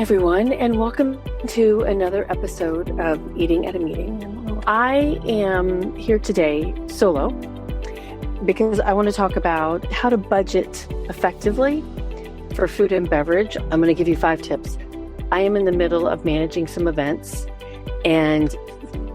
everyone, and welcome to another episode of Eating at a Meeting. I am here today solo because I want to talk about how to budget effectively for food and beverage. I'm going to give you 5 tips. I am in the middle of managing some events and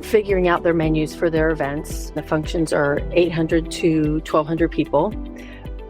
figuring out their menus for their events. The functions are 800 to 1,200 people.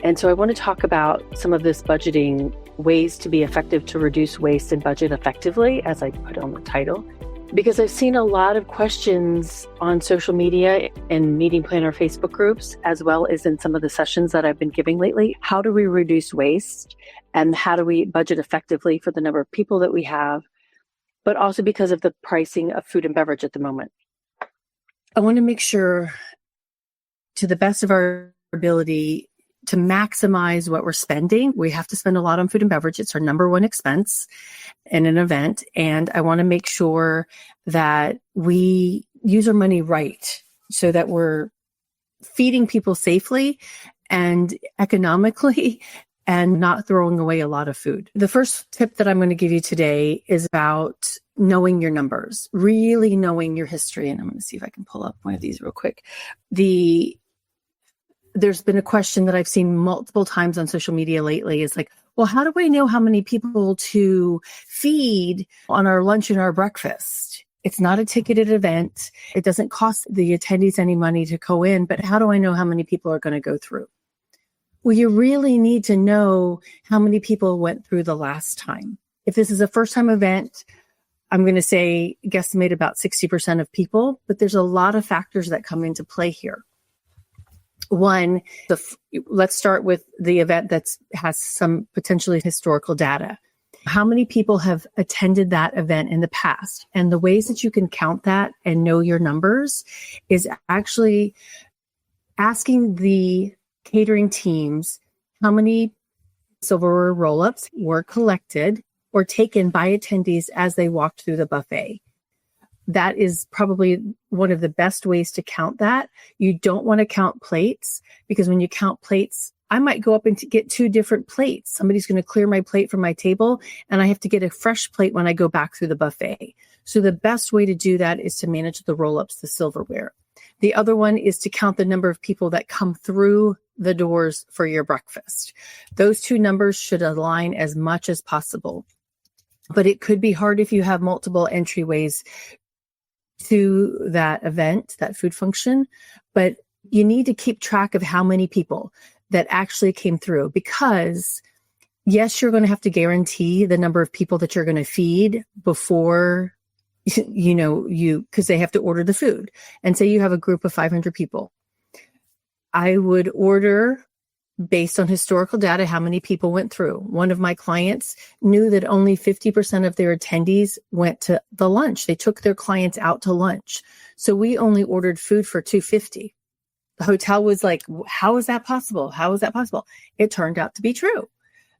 And so I want to talk about some of this budgeting ways to be effective to reduce waste and budget effectively, as I put on the title, because I've seen a lot of questions on social media and meeting planner Facebook groups, as well as in some of the sessions that I've been giving lately. How do we reduce waste and how do we budget effectively for the number of people that we have, but also because of the pricing of food and beverage at the moment? I want to make sure to the best of our ability to maximize what we're spending. We have to spend a lot on food and beverage. It's our number one expense in an event. And I want to make sure that we use our money right so that we're feeding people safely and economically and not throwing away a lot of food. The first tip that I'm going to give you today is about knowing your numbers, really knowing your history. And I'm going to see if I can pull up one of these real quick. There's been a question that I've seen multiple times on social media lately. Is like, well, how do I know how many people to feed on our lunch and our breakfast? It's not a ticketed event. It doesn't cost the attendees any money to go in, but how do I know how many people are going to go through? Well, you really need to know how many people went through the last time. If this is a first time event, I'm going to say guesstimate about 60% of people, but there's a lot of factors that come into play here. One, let's start with the event that has some potentially historical data. How many people have attended that event in the past? And the ways that you can count that and know your numbers is actually asking the catering teams how many silverware roll-ups were collected or taken by attendees as they walked through the buffet. That is probably one of the best ways to count that. You don't want to count plates because when you count plates, I might go up and get 2 different plates. Somebody's going to clear my plate from my table and I have to get a fresh plate when I go back through the buffet. So the best way to do that is to manage the roll-ups, the silverware. The other one is to count the number of people that come through the doors for your breakfast. Those 2 numbers should align as much as possible. But it could be hard if you have multiple entryways to that event, that food function, but you need to keep track of how many people that actually came through, because yes, you're going to have to guarantee the number of people that you're going to feed before, because they have to order the food. And say you have a group of 500 people. I would order based on historical data, how many people went through. One of my clients knew that only 50% of their attendees went to the lunch. They took their clients out to lunch. So we only ordered food for $250. The hotel was like, how is that possible? How is that possible? It turned out to be true.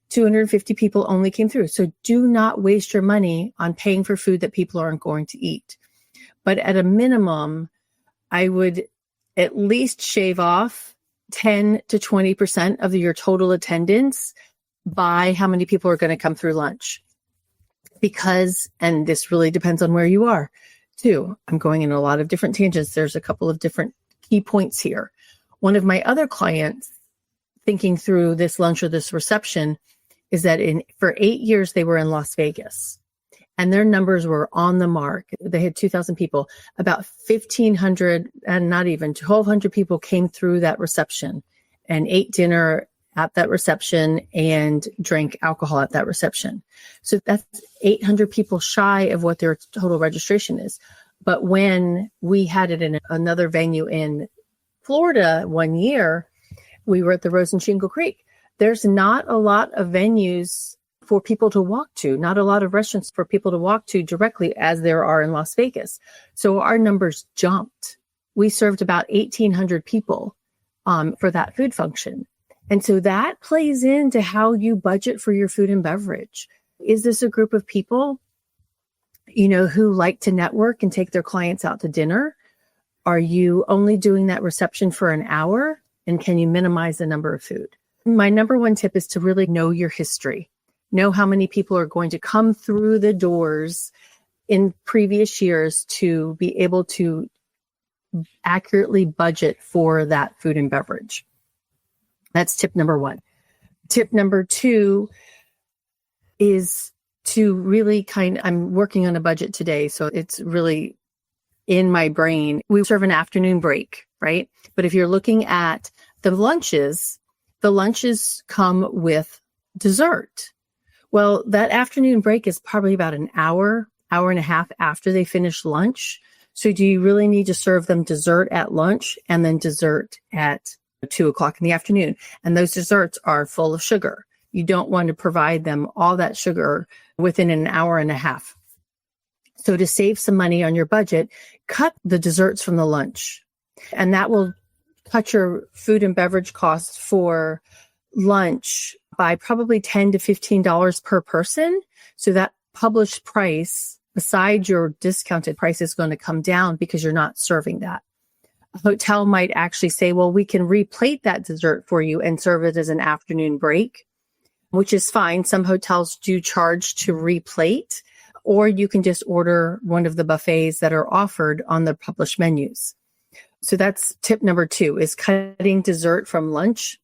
250 people only came through. So do not waste your money on paying for food that people aren't going to eat. But at a minimum, I would at least shave off 10 to 20% of your total attendance by how many people are going to come through lunch. Because, and this really depends on where you are too. I'm going in a lot of different tangents. There's a couple of different key points here. One of my other clients thinking through this lunch or this reception is that for 8 years, they were in Las Vegas. And their numbers were on the mark. They had 2,000 people. About 1,500 and not even 1,200 people came through that reception and ate dinner at that reception and drank alcohol at that reception. So that's 800 people shy of what their total registration is. But when we had it in another venue in Florida one year, we were at the Rose and Shingle Creek. There's not a lot of venues for people to walk to, not a lot of restaurants for people to walk to directly as there are in Las Vegas. So our numbers jumped. We served about 1,800 people for that food function. And so that plays into how you budget for your food and beverage. Is this a group of people, who like to network and take their clients out to dinner? Are you only doing that reception for an hour? And can you minimize the number of food? My number one tip is to really know your history. know how many people are going to come through the doors in previous years to be able to accurately budget for that food and beverage. That's tip number one. Tip number two is to really I'm working on a budget today, so it's really in my brain. We serve an afternoon break, right? But if you're looking at the lunches come with dessert. Well, that afternoon break is probably about an hour and a half after they finish lunch. So do you really need to serve them dessert at lunch and then dessert at 2:00 in the afternoon? And those desserts are full of sugar. You don't want to provide them all that sugar within an hour and a half. So to save some money on your budget, cut the desserts from the lunch. And that will cut your food and beverage costs for lunch by probably $10 to $15 per person. So that published price, besides your discounted price, is going to come down because you're not serving that. A hotel might actually say, well, we can replate that dessert for you and serve it as an afternoon break, which is fine. Some hotels do charge to replate, or you can just order one of the buffets that are offered on the published menus. So that's tip number two, is cutting dessert from lunch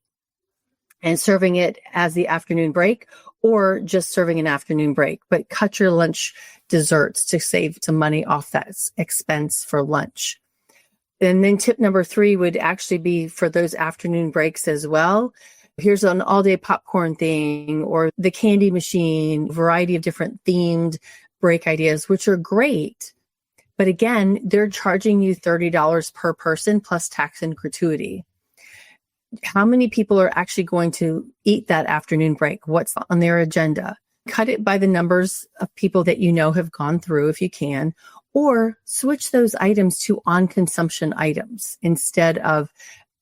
and serving it as the afternoon break, or just serving an afternoon break, but cut your lunch desserts to save some money off that expense for lunch. And then tip number three would actually be for those afternoon breaks as well. Here's an all-day popcorn thing, or the candy machine, variety of different themed break ideas, which are great. But again, they're charging you $30 per person plus tax and gratuity. How many people are actually going to eat that afternoon break? What's on their agenda? Cut it by the numbers of people that you know have gone through if you can, or switch those items to on-consumption items instead of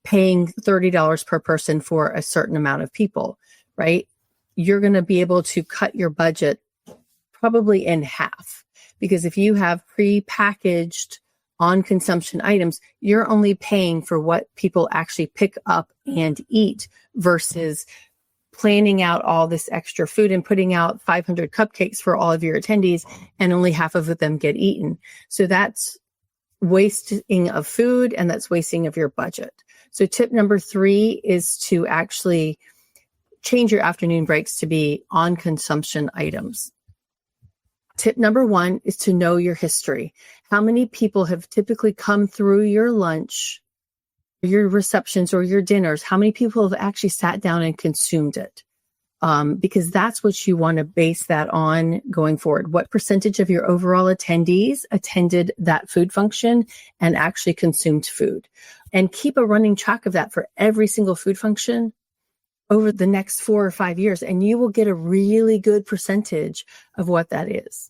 paying $30 per person for a certain amount of people, right? You're going to be able to cut your budget probably in half, because if you have pre-packaged on-consumption items, you're only paying for what people actually pick up and eat versus planning out all this extra food and putting out 500 cupcakes for all of your attendees and only half of them get eaten. So that's wasting of food, and that's wasting of your budget. So tip number three is to actually change your afternoon breaks to be on consumption items. Tip number one is to know your history. How many people have typically come through your lunch, your receptions, or your dinners? How many people have actually sat down and consumed it? Because that's what you want to base that on going forward. What percentage of your overall attendees attended that food function and actually consumed food? And keep a running track of that for every single food function over the next 4 or 5 years, and you will get a really good percentage of what that is.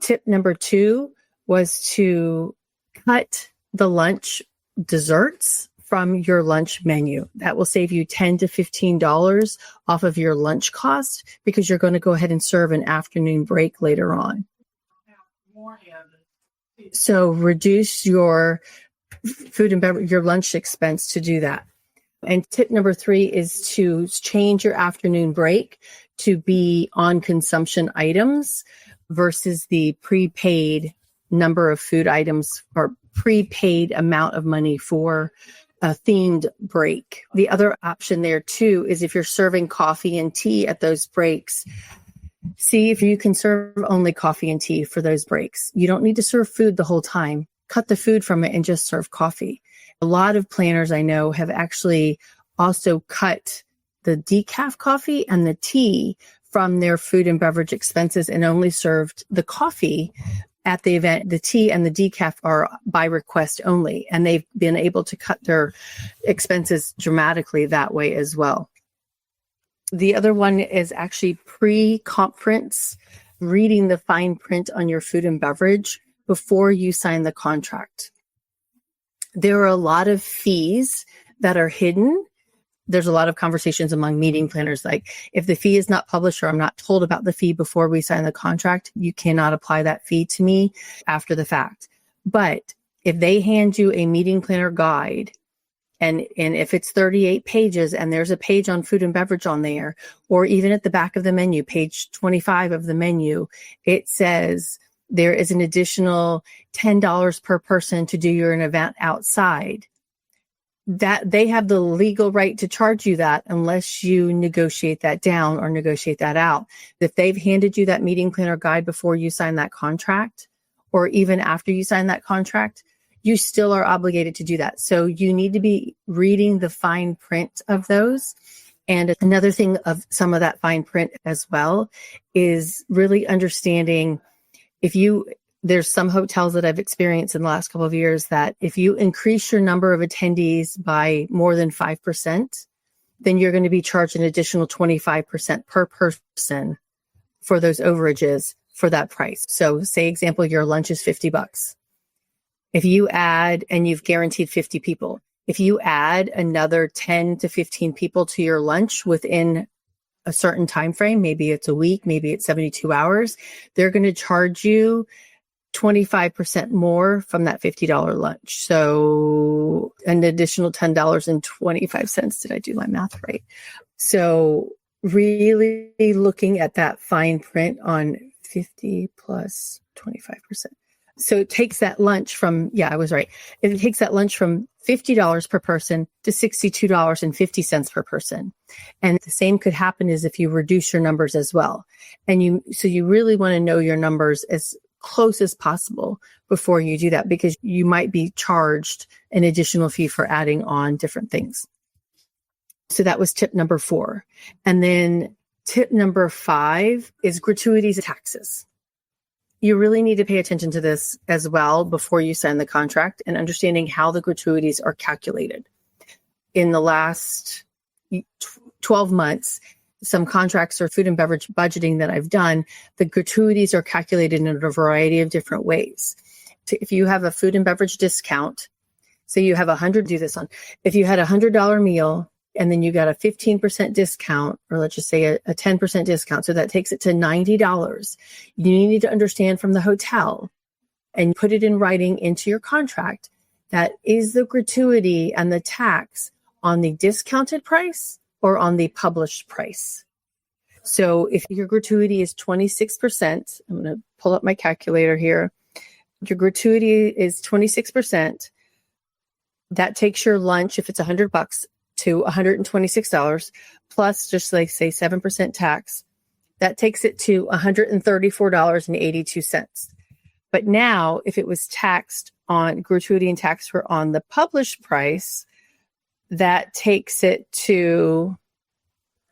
Tip number two was to cut the lunch desserts from your lunch menu. That will save you $10 to $15 off of your lunch cost, because you're going to go ahead and serve an afternoon break later on. So reduce your food and beverage, your lunch expense to do that. And tip number three is to change your afternoon break to be on consumption items versus the prepaid number of food items or prepaid amount of money for a themed break. The other option there too is if you're serving coffee and tea at those breaks, see if you can serve only coffee and tea for those breaks. You don't need to serve food the whole time. Cut the food from it and just serve coffee. A lot of planners I know have actually also cut the decaf coffee and the tea from their food and beverage expenses and only served the coffee at the event. The tea and the decaf are by request only, and they've been able to cut their expenses dramatically that way as well. The other one is actually pre-conference, reading the fine print on your food and beverage before you sign the contract. There are a lot of fees that are hidden. There's a lot of conversations among meeting planners, like if the fee is not published or I'm not told about the fee before we sign the contract, you cannot apply that fee to me after the fact. But if they hand you a meeting planner guide And if it's 38 pages and there's a page on food and beverage on there, or even at the back of the menu, page 25 of the menu, it says there is an additional $10 per person to do your event outside. That they have the legal right to charge you that unless you negotiate that down or negotiate that out. If they've handed you that meeting plan or guide before you sign that contract, or even after you sign that contract, you still are obligated to do that. So you need to be reading the fine print of those. And another thing of some of that fine print as well is really understanding there's some hotels that I've experienced in the last couple of years that if you increase your number of attendees by more than 5%, then you're going to be charged an additional 25% per person for those overages for that price. So say example, your lunch is $50. If you add, and you've guaranteed 50 people, if you add another 10 to 15 people to your lunch within a certain time frame, maybe it's a week, maybe it's 72 hours, they're going to charge you 25% more from that $50 lunch. So an additional $10.25. Did I do my math right? So really looking at that fine print on 50 plus 25%. So it takes that lunch from, I was right. It takes that lunch from $50 per person to $62.50 per person. And the same could happen as if you reduce your numbers as well. And you really want to know your numbers as close as possible before you do that, because you might be charged an additional fee for adding on different things. So that was tip number 4. And then tip number 5 is gratuities and taxes. You really need to pay attention to this as well before you sign the contract, and understanding how the gratuities are calculated. In the last 12 months, some contracts or food and beverage budgeting that I've done, the gratuities are calculated in a variety of different ways. If you have a food and beverage discount, so you have if you had a $100 meal, and then you got a 15% discount, or let's just say a 10% discount. So that takes it to $90. You need to understand from the hotel and put it in writing into your contract that is the gratuity and the tax on the discounted price or on the published price. So if your gratuity is 26%, I'm going to pull up my calculator here. Your gratuity is 26%. That takes your lunch, if it's $100, to $126, plus just like say 7% tax. That takes it to $134.82. But now if it was taxed on gratuity and tax were on the published price, that takes it to,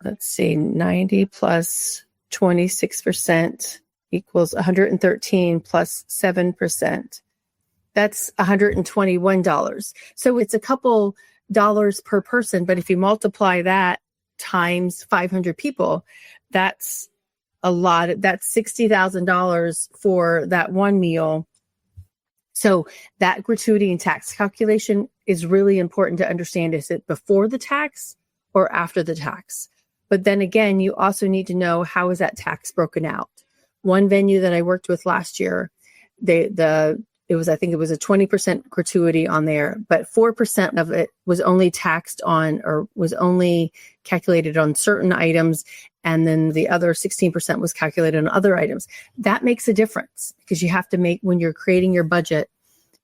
90 plus 26% equals 113 plus 7%. That's $121. So it's a couple dollars per person, but if you multiply that times 500 people, that's a lot. That's $60,000 for that one meal. So that gratuity and tax calculation is really important to understand. Is it before the tax or after the tax? But then again, you also need to know, how is that tax broken out? One venue that I worked with last year, I think it was a 20% gratuity on there, but 4% of it was only taxed on, or was only calculated on certain items. And then the other 16% was calculated on other items. That makes a difference, because you have to when you're creating your budget,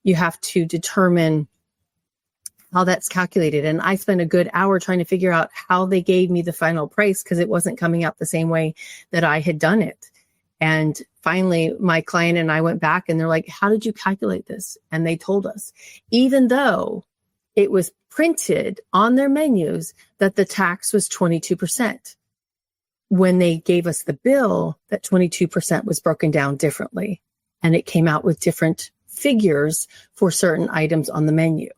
you have to determine how that's calculated. And I spent a good hour trying to figure out how they gave me the final price, because it wasn't coming out the same way that I had done it. And finally, my client and I went back and they're like, how did you calculate this? And they told us, even though it was printed on their menus that the tax was 22%, when they gave us the bill, that 22% was broken down differently. And it came out with different figures for certain items on the menu.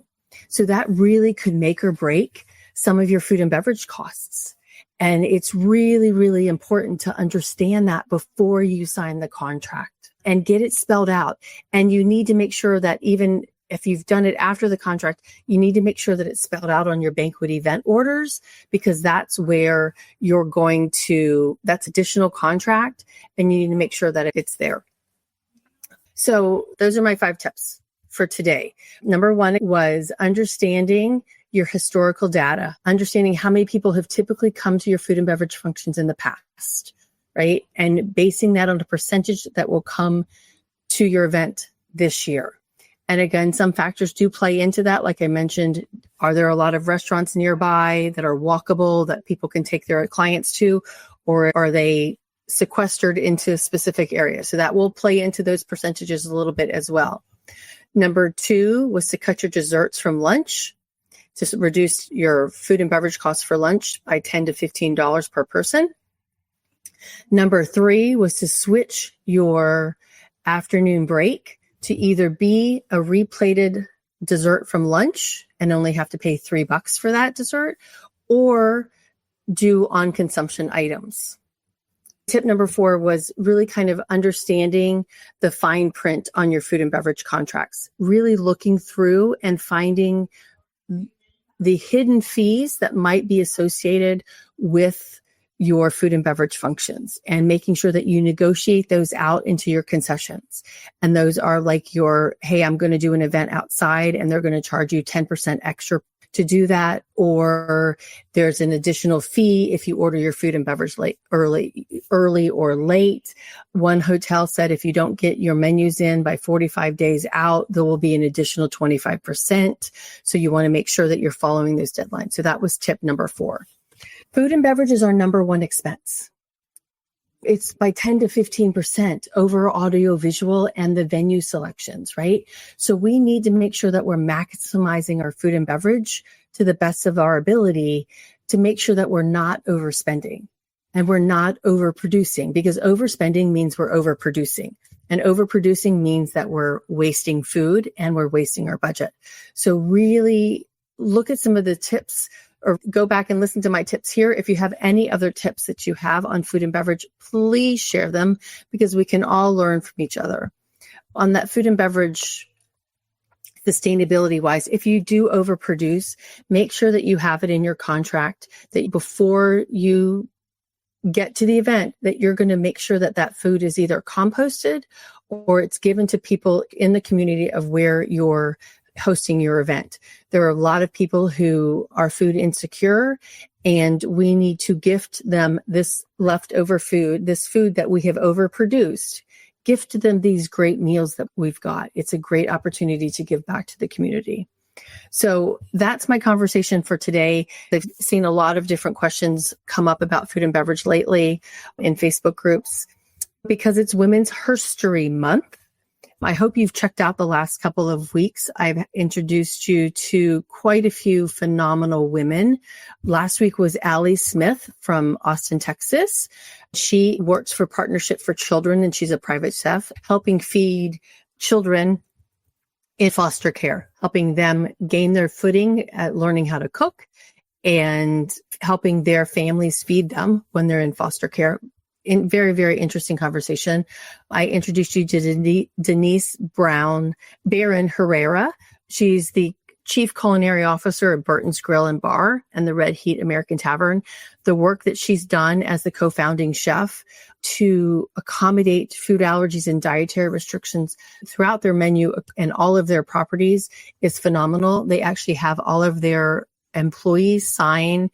So that really could make or break some of your food and beverage costs. And it's really, really important to understand that before you sign the contract and get it spelled out. And you need to make sure that even if you've done it after the contract, you need to make sure that it's spelled out on your banquet event orders, because that's where that's additional contract, and you need to make sure that it's there. So those are my 5 tips for today. Number 1 was understanding your historical data, understanding how many people have typically come to your food and beverage functions in the past, right? And basing that on a percentage that will come to your event this year. And again, some factors do play into that. Like I mentioned, are there a lot of restaurants nearby that are walkable that people can take their clients to, or are they sequestered into specific areas? So that will play into those percentages a little bit as well. Number 2 was to cut your desserts from lunch, to reduce your food and beverage costs for lunch by $10 to $15 per person. Number 3 was to switch your afternoon break to either be a replated dessert from lunch and only have to pay $3 for that dessert, or do on consumption items. Tip number 4 was really kind of understanding the fine print on your food and beverage contracts, really looking through and finding the hidden fees that might be associated with your food and beverage functions, and making sure that you negotiate those out into your concessions. And those are like your, hey, I'm going to do an event outside and they're going to charge you 10% extra to do that. Or there's an additional fee if you order your food and beverage early or late. One hotel said if you don't get your menus in by 45 days out, there will be an additional 25%. So you want to make sure that you're following those deadlines. So that was tip number 4. Food and beverage is our number 1 expense. It's by 10 to 15% over audiovisual and the venue selections, right? So we need to make sure that we're maximizing our food and beverage to the best of our ability to make sure that we're not overspending and we're not overproducing, because overspending means we're overproducing. And overproducing means that we're wasting food and we're wasting our budget. So really look at some of the tips, or go back and listen to my tips here. If you have any other tips that you have on food and beverage, please share them, because we can all learn from each other. On that food and beverage, sustainability wise, if you do overproduce, make sure that you have it in your contract that before you get to the event, that you're going to make sure that that food is either composted or it's given to people in the community of where you're hosting your event. There are a lot of people who are food insecure, and we need to gift them this leftover food, this food that we have overproduced. Gift them these great meals that we've got. It's a great opportunity to give back to the community. So that's my conversation for today. I've seen a lot of different questions come up about food and beverage lately in Facebook groups because it's Women's Herstory Month. I hope you've checked out the last couple of weeks. I've introduced you to quite a few phenomenal women. Last week was Allie Smith from Austin, Texas. She works for Partnership for Children, and she's a private chef, helping feed children in foster care, helping them gain their footing at learning how to cook and helping their families feed them when they're in foster care. In very, very interesting conversation. I introduced you to Denise Barron Herrera. She's the Chief Culinary Officer at Burton's Grill and Bar and the Red Heat American Tavern. The work that she's done as the co-founding chef to accommodate food allergies and dietary restrictions throughout their menu and all of their properties is phenomenal. They actually have all of their employees sign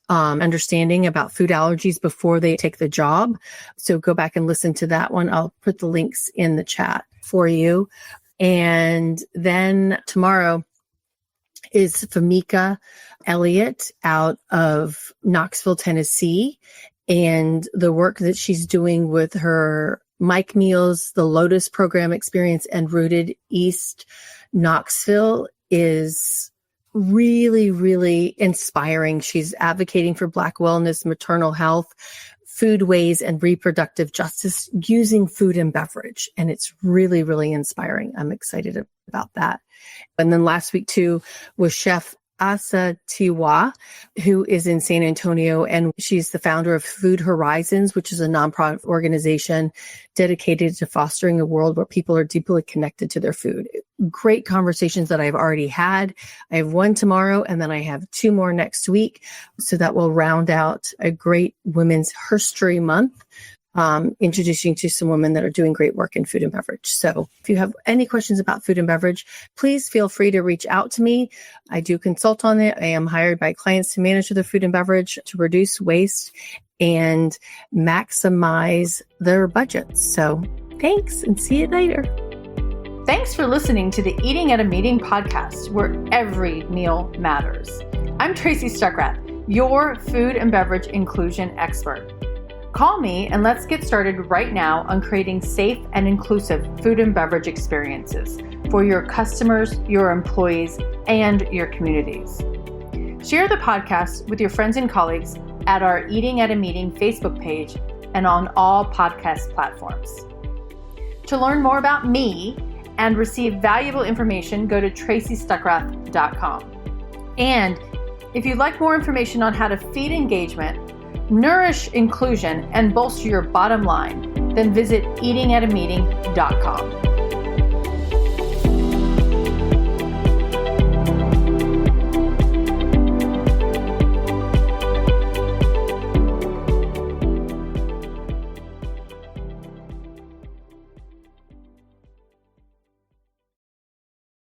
understanding about food allergies before they take the job. So go back and listen to that one. I'll put the links in the chat for you. And then tomorrow is Famika Elliott out of Knoxville, Tennessee, and the work that she's doing with her Mike Meals, the Lotus Program Experience, and Rooted East Knoxville is really, really inspiring. She's advocating for Black wellness, maternal health, foodways, and reproductive justice using food and beverage. And it's really, really inspiring. I'm excited about that. And then last week too was Chef Asa Tiwa, who is in San Antonio, and she's the founder of Food Horizons, which is a nonprofit organization dedicated to fostering a world where people are deeply connected to their food. Great conversations that I've already had. I have one tomorrow, and then I have 2 more next week. So that will round out a great Women's Herstory Month. introducing you to some women that are doing great work in food and beverage. So if you have any questions about food and beverage, please feel free to reach out to me. I do consult on it. I am hired by clients to manage their food and beverage to reduce waste and maximize their budgets. So thanks, and see you later. Thanks for listening to the Eating at a Meeting podcast, where every meal matters. I'm Tracy Stuckrath, your food and beverage inclusion expert. Call me and let's get started right now on creating safe and inclusive food and beverage experiences for your customers, your employees, and your communities. Share the podcast with your friends and colleagues at our Eating at a Meeting Facebook page and on all podcast platforms. To learn more about me and receive valuable information, go to tracystuckrath.com. And if you'd like more information on how to feed engagement, nourish inclusion, and bolster your bottom line, then visit eatingatameeting.com.